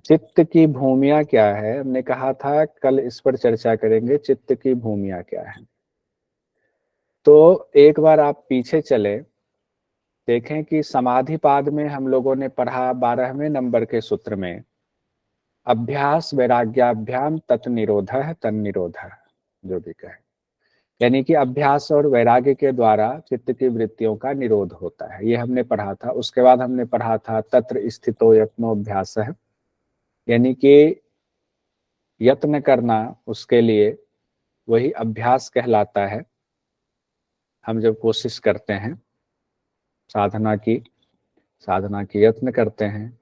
चित्त की भूमिया क्या है, हमने कहा था कल इस पर चर्चा करेंगे, चित्त की भूमिया क्या है। तो एक बार आप पीछे चले, देखें कि समाधि पाद में हम लोगों ने पढ़ा 12वें नंबर के सूत्र में, अभ्यास वैराग्याभ्याम तत् निरोधः तन्निरोधः, जो भी कहे, यानी कि अभ्यास और वैराग्य के द्वारा चित्त की वृत्तियों का निरोध होता है, ये हमने पढ़ा था। उसके बाद हमने पढ़ा था तत्र स्थितो यत्नोऽभ्यासः, यानी कि यत्न करना उसके लिए वही अभ्यास कहलाता है। हम जब कोशिश करते हैं, साधना की यत्न करते हैं।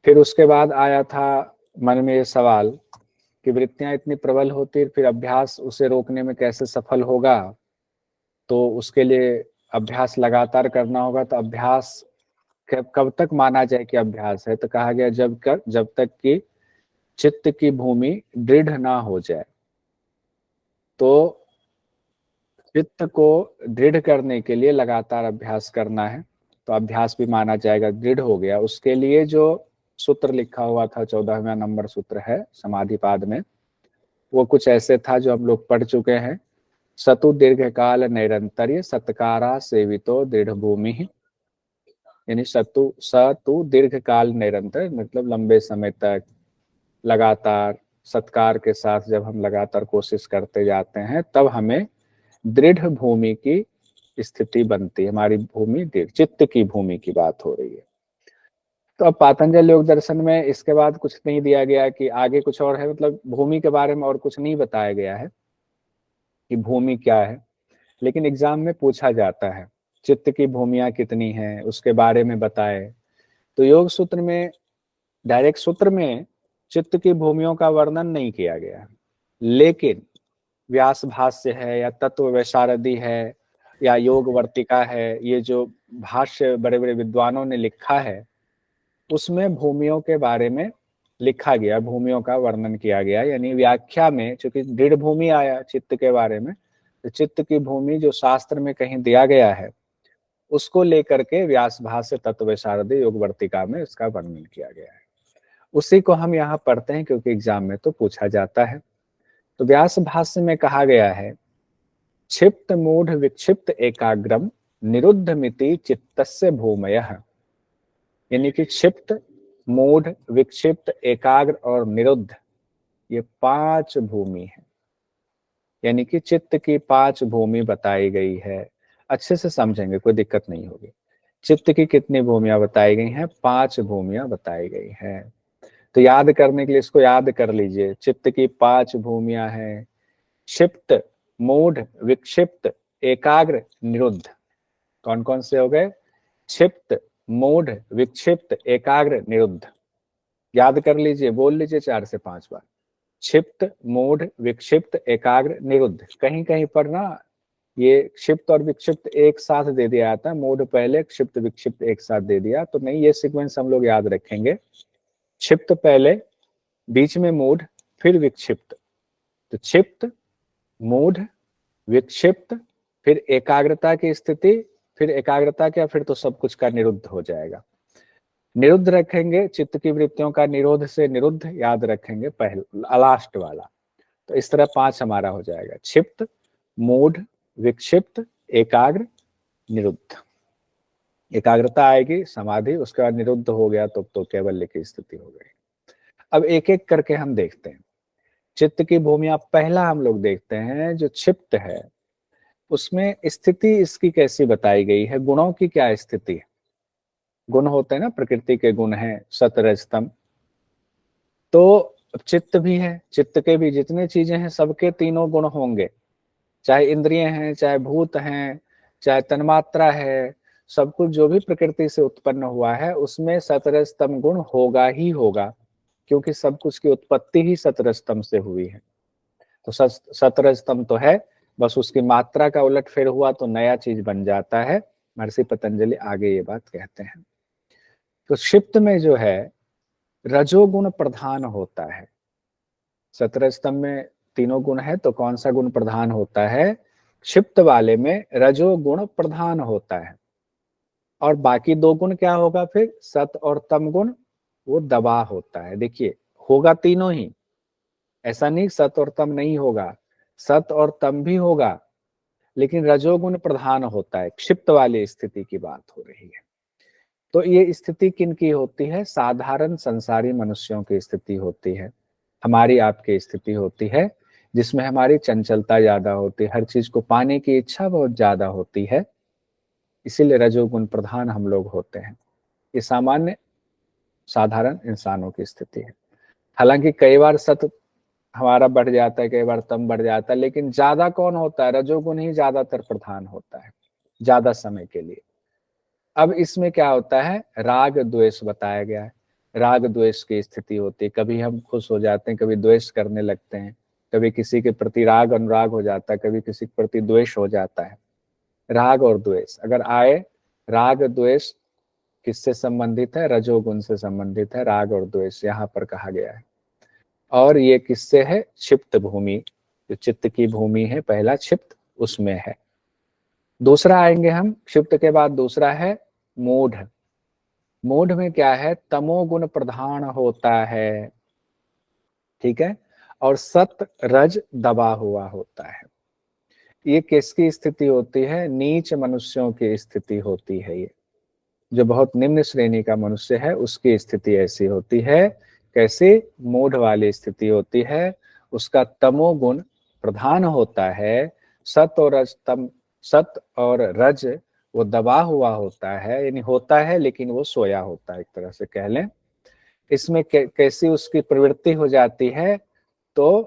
फिर उसके बाद आया था मन में ये सवाल कि वृत्तियां इतनी प्रबल होती, फिर अभ्यास उसे रोकने में कैसे सफल होगा। तो उसके लिए अभ्यास लगातार करना होगा। तो अभ्यास कब तक माना जाए कि अभ्यास है, तो कहा गया जब तक कि चित्त की भूमि दृढ़ ना हो जाए। तो चित्त को दृढ़ करने के लिए लगातार अभ्यास करना है। तो अभ्यास भी माना जाएगा, दृढ़ हो गया। उसके लिए जो सूत्र लिखा हुआ था, 14वां नंबर सूत्र है समाधिपाद में, वो कुछ ऐसे था जो हम लोग पढ़ चुके हैं। सतु दीर्घ काल नैरंतर्य सत्कारा सेवितो दृढ़ भूमि, यानी सतु दीर्घ काल निरंतर, मतलब लंबे समय तक लगातार सत्कार के साथ जब हम लगातार कोशिश करते जाते हैं, तब हमें दृढ़ भूमि की स्थिति बनती है। हमारी भूमि दृढ़, चित्त की भूमि की बात हो रही है। तो अब पातंजल योग दर्शन में इसके बाद कुछ नहीं दिया गया कि आगे कुछ और है, मतलब भूमि के बारे में और कुछ नहीं बताया गया है कि भूमि क्या है। लेकिन एग्जाम में पूछा जाता है चित्त की भूमियां कितनी हैं, उसके बारे में बताए। तो योग सूत्र में, डायरेक्ट सूत्र में चित्त की भूमियों का वर्णन नहीं किया गया, लेकिन व्यास भाष्य है या तत्व वैशारदी है या योग वर्तिका है, ये जो भाष्य बड़े बड़े विद्वानों ने लिखा है, उसमें भूमियों के बारे में लिखा गया, भूमियों का वर्णन किया गया। यानी व्याख्या में चूंकि दृढ़ भूमि आया चित्त के बारे में, तो चित्त की भूमि जो शास्त्र में कहीं दिया गया है, उसको लेकर के व्यास भाष्य तत्व वैशारदी योग वर्तिका में उसका वर्णन किया गया है। उसी को हम यहाँ पढ़ते हैं क्योंकि एग्जाम में तो पूछा जाता है। तो व्यास भाष्य में कहा गया है, क्षिप्त मूढ़ विक्षिप्त एकाग्रम निरुद्ध मिति चित्तस्य भूमयः, यानी कि क्षिप्त मूढ़ विक्षिप्त एकाग्र और निरुद्ध, ये 5 भूमि है। यानी कि चित्त की 5 भूमि बताई गई है। अच्छे से समझेंगे, कोई दिक्कत नहीं होगी। चित्त की कितनी भूमियां बताई गई हैं? 5 भूमियां बताई गई हैं। तो याद करने के लिए इसको याद कर लीजिए। चित्त की 5 भूमियां हैं, क्षिप्त मूढ़ विक्षिप्त एकाग्र निरुद्ध। कौन कौन से हो गए? क्षिप्त मूढ़ विक्षिप्त एकाग्र निरुद्ध। याद कर लीजिए, बोल लीजिए 4 से 5 बार। क्षिप्त मूढ़ विक्षिप्त एकाग्र निरुद्ध। कहीं कहीं पर ना ये क्षिप्त और विक्षिप्त एक साथ दे दिया जाता है, मूढ़ पहले क्षिप्त विक्षिप्त एक साथ दे दिया, तो नहीं, ये सीक्वेंस हम लोग याद रखेंगे। क्षिप्त पहले, बीच में मूढ़, फिर विक्षिप्त। तो क्षिप्त मूढ़ विक्षिप्त, फिर एकाग्रता की स्थिति, फिर एकाग्रता क्या, फिर तो सब कुछ का निरुद्ध हो जाएगा। निरुद्ध रखेंगे, चित्त की वृत्तियों का निरोध से निरुद्ध याद रखेंगे पहले लास्ट वाला। तो इस तरह 5 हमारा हो जाएगा, क्षिप्त मूढ़ विक्षिप्त एकाग्र निरुद्ध। एकाग्रता आएगी समाधि, उसके बाद निरुद्ध हो गया तो कैवल्य की स्थिति हो गई। अब एक एक करके हम देखते हैं चित्त की भूमिया। पहला हम लोग देखते हैं जो क्षिप्त है, उसमें स्थिति इसकी कैसी बताई गई है, गुणों की क्या स्थिति है। गुण होते हैं ना, प्रकृति के गुण हैं सत रज तम। तो चित्त भी है, चित्त के भी जितने चीजें हैं सबके तीनों गुण होंगे, चाहे इंद्रिय हैं, चाहे भूत हैं, चाहे तन्मात्रा है, सब कुछ जो भी प्रकृति से उत्पन्न हुआ है उसमें सतरज तम गुण होगा ही होगा, क्योंकि सब कुछ की उत्पत्ति ही सतरज तम से हुई है। तो सतरज तम तो है, बस उसकी मात्रा का उलटफेर हुआ तो नया चीज बन जाता है। महर्षि पतंजलि आगे ये बात कहते हैं। तो क्षिप्त में जो है रजोगुण प्रधान होता है। सतरज तम में तीनों गुण है, तो कौन सा गुण प्रधान होता है? क्षिप्त वाले में रजोगुण प्रधान होता है। और बाकी 2 गुण क्या होगा फिर? सत और तम गुण वो दबा होता है। देखिए होगा तीनों ही, ऐसा नहीं सत और तम नहीं होगा, सत और तम भी होगा, लेकिन रजोगुण प्रधान होता है। क्षिप्त वाली स्थिति की बात हो रही है। तो ये स्थिति किन की होती है? साधारण संसारी मनुष्यों की स्थिति होती है, हमारी आपकी स्थिति होती है, जिसमें हमारी चंचलता ज्यादा होती है, हर चीज को पाने की इच्छा बहुत ज्यादा होती है, इसीलिए रजोगुण प्रधान हम लोग होते हैं। ये सामान्य साधारण इंसानों की स्थिति है। हालांकि कई बार सत हमारा बढ़ जाता है, कई बार तम बढ़ जाता है, लेकिन ज्यादा कौन होता है? रजोगुण ही ज्यादातर प्रधान होता है ज्यादा समय के लिए। अब इसमें क्या होता है? राग द्वेष बताया गया है। राग द्वेष की स्थिति होती है, कभी हम खुश हो जाते हैं, कभी द्वेष करने लगते हैं, कभी किसी के प्रति राग अनुराग हो जाता है, कभी किसी के प्रति द्वेष हो जाता है। राग और द्वेष अगर आए, राग द्वेष किससे संबंधित है? रजोगुण से संबंधित है राग और द्वेष, यहाँ पर कहा गया है। और ये किससे है? क्षिप्त भूमि, जो चित्त की भूमि है, पहला क्षिप्त उसमें है। दूसरा आएंगे हम, क्षिप्त के बाद दूसरा है मूढ़। मूढ़ में क्या है? तमोगुण प्रधान होता है, ठीक है, और सत रज दबा हुआ होता है। ये किसकी स्थिति होती है? नीच मनुष्यों की स्थिति होती है। ये जो बहुत निम्न श्रेणी का मनुष्य है उसकी स्थिति ऐसी होती है। कैसी? मूढ़ वाली स्थिति होती है, उसका तमोगुण प्रधान होता है, सत और रज तम, सत और रज वो दबा हुआ होता है, यानी होता है लेकिन वो सोया होता है, एक तरह से कह लें। इसमें कैसी उसकी प्रवृत्ति हो जाती है? तो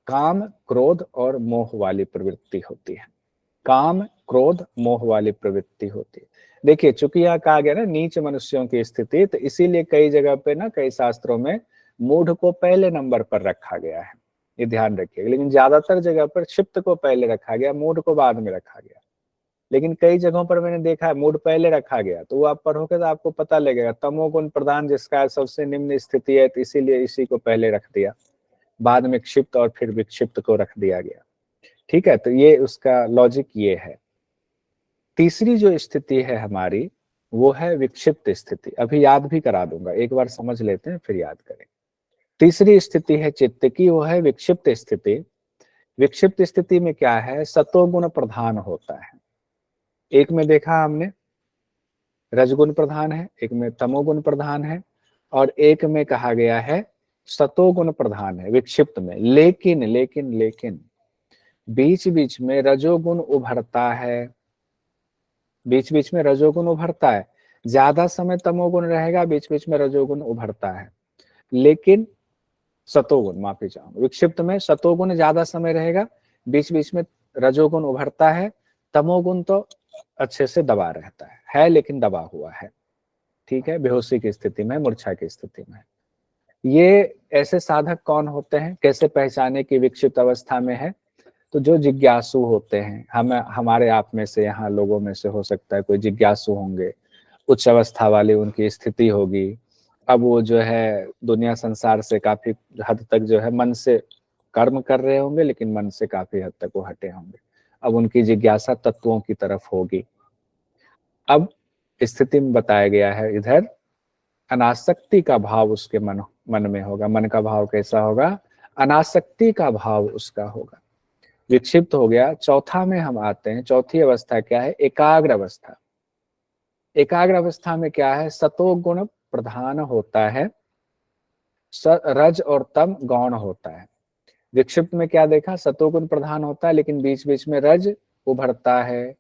काम क्रोध और मोह वाली प्रवृत्ति होती है। काम क्रोध मोह वाली प्रवृत्ति होती है। देखिए चूंकि यहाँ कहा गया ना नीच मनुष्यों की स्थिति, तो इसीलिए कई जगह पे ना, कई शास्त्रों में मूढ़ को पहले नंबर पर रखा गया है, ये ध्यान रखिएगा। लेकिन ज्यादातर जगह पर क्षिप्त को पहले रखा गया, मूढ़ को बाद में रखा गया। लेकिन कई जगहों पर मैंने देखा है मूढ़ पहले रखा गया, तो वो आप पढ़ोगे तो आपको पता लगेगा तमोगुण प्रधान जिसका सबसे निम्न स्थिति है, तो इसीलिए इसी को पहले रख दिया, बाद में क्षिप्त और फिर विक्षिप्त को रख दिया गया। ठीक है, तो ये उसका लॉजिक ये है। तीसरी जो स्थिति है हमारी, वो है विक्षिप्त स्थिति। अभी याद भी करा दूंगा, एक बार समझ लेते हैं फिर याद करें। तीसरी स्थिति है चित्त की, वो है विक्षिप्त स्थिति। विक्षिप्त स्थिति में क्या है? सतोगुण प्रधान होता है। एक में देखा हमने रजगुण प्रधान है, एक में तमोगुण प्रधान है, और एक में कहा गया है सतोगुण प्रधान है विक्षिप्त में। लेकिन लेकिन लेकिन बीच बीच में रजोगुण उभरता है, बीच बीच में रजोगुण उभरता है। ज्यादा समय तमोगुण रहेगा, बीच बीच में रजोगुण उभरता है। लेकिन सतोगुण, माफी चाहूंगा, विक्षिप्त में सतोगुण ज्यादा समय रहेगा, बीच बीच में रजोगुण उभरता है। तमोगुण तो अच्छे से दबा रहता है लेकिन दबा हुआ है, ठीक है, बेहोशी की स्थिति में, मूर्छा की स्थिति में। ये ऐसे साधक कौन होते हैं? कैसे पहचाने की विक्षिप्त अवस्था में है? तो जो जिज्ञासु होते हैं, हम हमारे आप में से, यहाँ लोगों में से हो सकता है कोई जिज्ञासु होंगे, उच्च अवस्था वाली उनकी स्थिति होगी। अब वो जो है दुनिया संसार से काफी हद तक जो है मन से कर्म कर रहे होंगे, लेकिन मन से काफी हद तक वो हटे होंगे। अब उनकी जिज्ञासा तत्वों की तरफ होगी। अब स्थिति में बताया गया है इधर, अनासक्ति का भाव उसके मन में होगा। मन का भाव कैसा होगा? अनासक्ति का भाव उसका होगा। विक्षिप्त हो गया। चौथा में हम आते हैं, चौथी अवस्था क्या है? एकाग्र अवस्था। एकाग्र अवस्था में क्या है? सतोगुण प्रधान होता है, रज और तम गौण होता है। विक्षिप्त में क्या देखा? सतोगुण प्रधान होता है, लेकिन बीच बीच में रज उभरता है।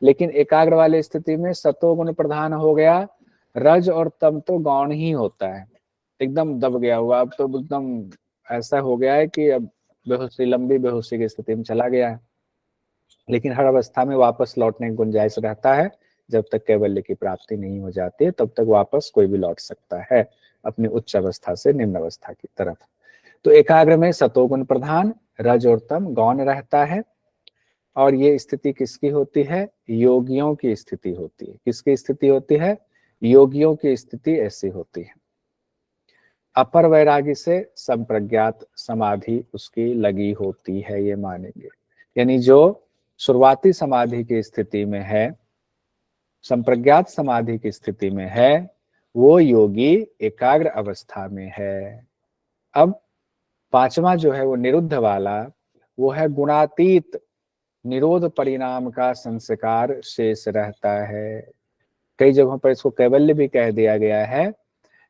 लेकिन एकाग्र वाली स्थिति में सतोगुण प्रधान हो गया, रज और तम तो गौण ही होता है, एकदम दब गया हुआ। अब तो एकदम ऐसा हो गया है कि अब बेहोशी, लंबी बेहोशी की स्थिति में चला गया है। लेकिन हर अवस्था में वापस लौटने की गुंजाइश रहता है। जब तक कैवल्य की प्राप्ति नहीं हो जाती है तब तक वापस कोई भी लौट सकता है अपनी उच्च अवस्था से निम्न अवस्था की तरफ। तो एकाग्र में सतोगुण प्रधान, रज और तम गौण रहता है। और ये स्थिति किसकी होती है? योगियों की स्थिति होती है। किसकी स्थिति होती है? योगियों की स्थिति ऐसी होती है। अपर वैरागी से संप्रज्ञात समाधि उसकी लगी होती है, ये मानेंगे। यानी जो शुरुआती समाधि की स्थिति में है, संप्रज्ञात समाधि की स्थिति में है, वो योगी एकाग्र अवस्था में है। अब पांचवा जो है वो निरुद्ध वाला, वो है गुणातीत, निरोध परिणाम का संस्कार शेष रहता है। कई जगहों पर इसको कैवल्य भी कह दिया गया है,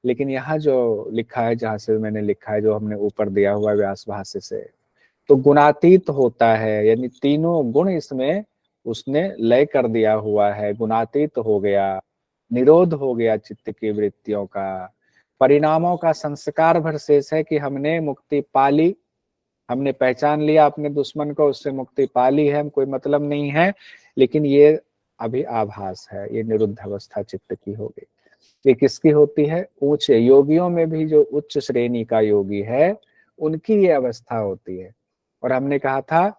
लेकिन यहाँ जो लिखा है, जहां से मैंने लिखा है, जो हमने ऊपर दिया हुआ है व्यास भाष्य से, तो गुणातीत होता है, यानी तीनों गुण इसमें उसने लय कर दिया हुआ है, गुणातीत हो गया, निरोध हो गया चित्त की वृत्तियों का, परिणामों का संस्कार भर शेष है कि हमने मुक्ति पा ली, हमने पहचान लिया अपने दुश्मन को, उससे मुक्ति पा ली है, कोई मतलब नहीं है, लेकिन ये अभी आभास है, ये निरुद्ध अवस्था चित्त की हो गई। ये किसकी होती है? ऊंचे योगियों में भी जो उच्च श्रेणी का योगी है उनकी ये अवस्था होती है। और हमने कहा था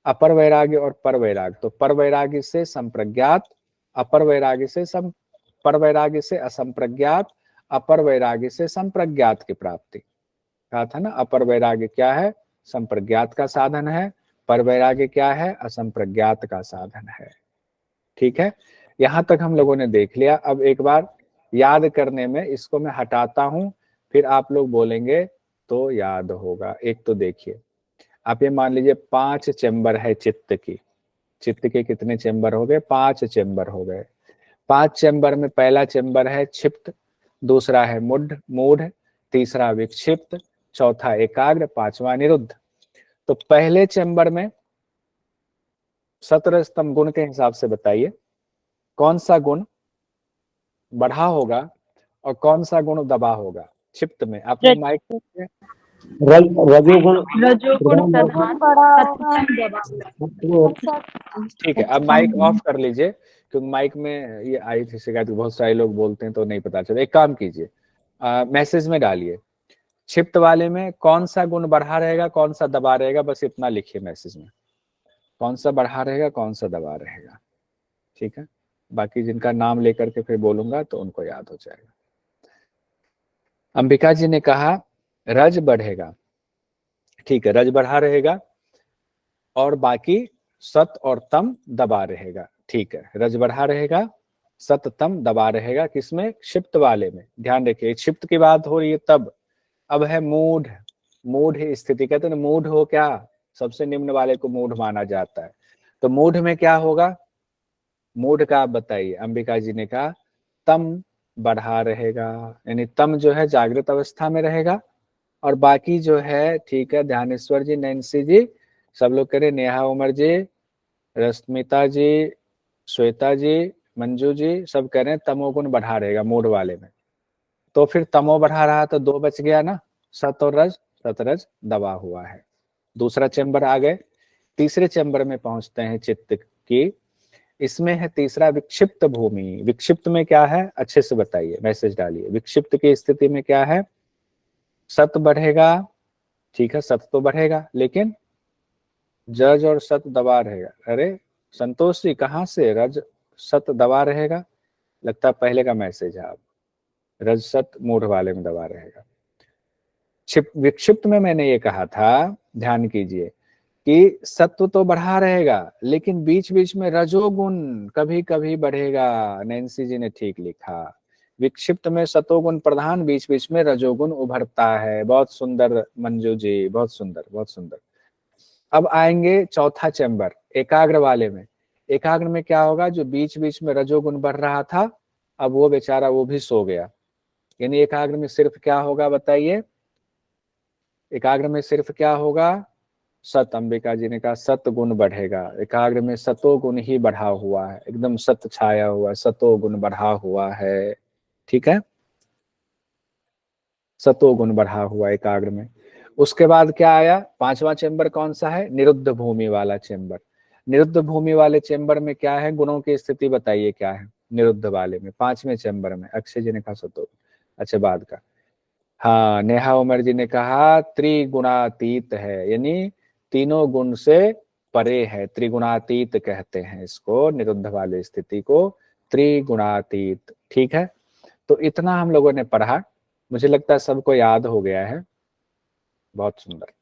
अपर वैराग्य और पर वैराग्य, तो पर वैराग्य से संप्रज्ञात, अपर वैराग्य से पर वैराग्य से असंप्रज्ञात, अपर वैराग्य से संप्रज्ञात की प्राप्ति। कहा था ना, अपर वैराग्य क्या है? संप्रज्ञात का साधन है, पर वैराग्य क्या है? असंप्रज्ञात का साधन है। ठीक है, यहां तक हम लोगों ने देख लिया। अब एक बार याद करने में इसको मैं हटाता हूं, फिर आप लोग बोलेंगे तो याद होगा। एक तो देखिए, आप ये मान लीजिए 5 चेंबर है चित्त की, चित्त के कितने चेंबर हो गए? 5 चेंबर हो गए। 5 चेंबर में पहला चेंबर है क्षिप्त, दूसरा है मूढ़, तीसरा विक्षिप्त, चौथा एकाग्र, पांचवा निरुद्ध। तो पहले चेंबर में 17 स्तंभ गुण के हिसाब से बताइए कौन सा गुण बढ़ा होगा और कौन सा गुण दबा होगा क्षिप्त में? आपने माइक, रजोगुण रजोगुण प्रधान, ठीक है, अब माइक ऑफ कर लीजिए, क्योंकि माइक में ये आई थी शिकायत, बहुत सारे लोग बोलते हैं तो नहीं पता चला। एक काम कीजिए, मैसेज में डालिए क्षिप्त वाले में कौन सा गुण बढ़ा रहेगा, कौन सा दबा रहेगा, बस इतना लिखिए मैसेज में, कौन सा बढ़ा रहेगा, कौन सा दबा रहेगा। ठीक है, बाकी जिनका नाम लेकर के फिर बोलूंगा तो उनको याद हो जाएगा। अंबिका जी ने कहा रज बढ़ेगा, ठीक है, रज बढ़ा रहेगा और बाकी सत और तम दबा रहेगा। ठीक है, रज बढ़ा रहेगा, सत तम दबा रहेगा, किसमें? क्षिप्त वाले में। ध्यान रखिए, क्षिप्त की बात हो रही है तब। अब है मूढ़, मूढ़ स्थिति, कहते हैं मूढ़ हो क्या, सबसे निम्न वाले को मूढ़ माना जाता है। तो मूढ़ में क्या होगा? मूढ़ का आप बताइए। अंबिका जी ने कहा तम बढ़ा रहेगा, यानी तम जो है जागृत अवस्था में रहेगा, और बाकी जो है, ठीक है, ध्यानेश्वर जी, नैन्सी जी, सब लोग करें, नेहा उमर जी, रश्मिता जी, श्वेता जी, मंजू जी, सब कह रहे हैं तमोगुण बढ़ा रहेगा मूड वाले में। तो फिर तमो बढ़ा रहा तो 2 बच गया ना, सत और रज, सतरज दबा हुआ है। दूसरा चैम्बर आ गए, तीसरे चैम्बर में पहुंचते हैं चित्त की। इसमें है तीसरा विक्षिप्त भूमि। विक्षिप्त में क्या है अच्छे से बताइए, मैसेज डालिए। विक्षिप्त की स्थिति में क्या है? सत बढ़ेगा, ठीक है, सत तो बढ़ेगा, लेकिन जज और सत दबा रहेगा। अरे संतोष जी, कहाँ से रज सत दबा रहेगा? लगता है पहले का मैसेज है, आप रज सत मूढ़ वाले में दबा रहेगा। विक्षिप्त में मैंने ये कहा था, ध्यान कीजिए, कि सत्व तो बढ़ा रहेगा, लेकिन बीच बीच में रजोगुण कभी कभी बढ़ेगा। नैन्सी जी ने ठीक लिखा, विक्षिप्त में सतोगुण प्रधान, बीच बीच में रजोगुण उभरता है। बहुत सुंदर मंजू जी, बहुत सुंदर, बहुत सुंदर। अब आएंगे चौथा चैम्बर एकाग्र वाले में। एकाग्र में क्या होगा? जो बीच बीच में रजोगुण बढ़ रहा था, अब वो बेचारा वो भी सो गया। यानी एकाग्र में सिर्फ क्या होगा बताइए? एकाग्र में सिर्फ क्या होगा? सत। अंबिका जी ने कहा सत गुण बढ़ेगा, एकाग्र में सतो गुण ही बढ़ा हुआ है, एकदम सत छाया हुआ है, सतो गुण बढ़ा हुआ है। ठीक है, सतो गुण बढ़ा हुआ एकाग्र में। उसके बाद क्या आया? पांचवा चेंबर कौन सा है? निरुद्ध भूमि वाला चेंबर। निरुद्ध भूमि वाले चेंबर में क्या है? गुणों की स्थिति बताइए क्या है निरुद्ध वाले में, पांचवें चेंबर में। अक्षय जी ने कहा सतो, अच्छा बाद का। हाँ, नेहा उमर जी ने कहा त्रिगुणातीत है, यानी तीनों गुण से परे है, त्रिगुणातीत कहते हैं इसको, निरुद्ध वाली स्थिति को त्रिगुणातीत। ठीक है, तो इतना हम लोगों ने पढ़ा, मुझे लगता है सबको याद हो गया है। बहुत सुंदर,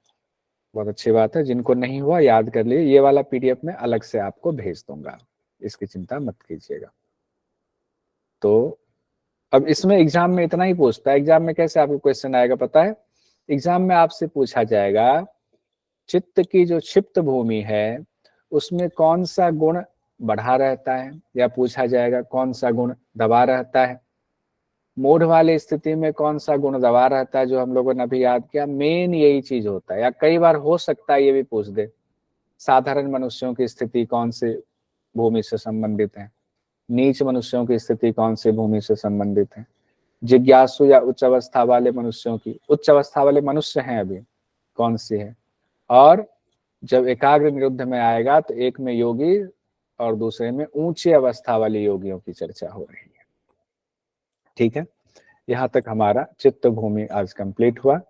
बहुत अच्छी बात है। जिनको नहीं हुआ याद कर लिए, ये वाला पीडीएफ में अलग से आपको भेज दूंगा, इसकी चिंता मत कीजिएगा। तो अब इसमें एग्जाम में इतना ही पूछता है। एग्जाम में कैसे आपको क्वेश्चन आएगा पता है? एग्जाम में आपसे पूछा जाएगा चित्त की जो क्षिप्त भूमि है उसमें कौन सा गुण बढ़ा रहता है, या पूछा जाएगा कौन सा गुण दबा रहता है। मूढ़ वाली स्थिति में कौन सा गुण दबा रहता है, जो हम लोगों ने अभी याद किया, मेन यही चीज होता है। या कई बार हो सकता है ये भी पूछ दे, साधारण मनुष्यों की स्थिति कौन से भूमि से संबंधित है, नीच मनुष्यों की स्थिति कौन से भूमि से संबंधित है, जिज्ञासु या उच्च अवस्था वाले मनुष्यों की, उच्च अवस्था वाले मनुष्य हैं अभी, कौन सी है। और जब एकाग्र निरुद्ध में आएगा तो एक में योगी और दूसरे में ऊंची अवस्था वाले योगियों की चर्चा हो रही है। ठीक है, यहाँ तक हमारा चित्त भूमि आज कंप्लीट हुआ।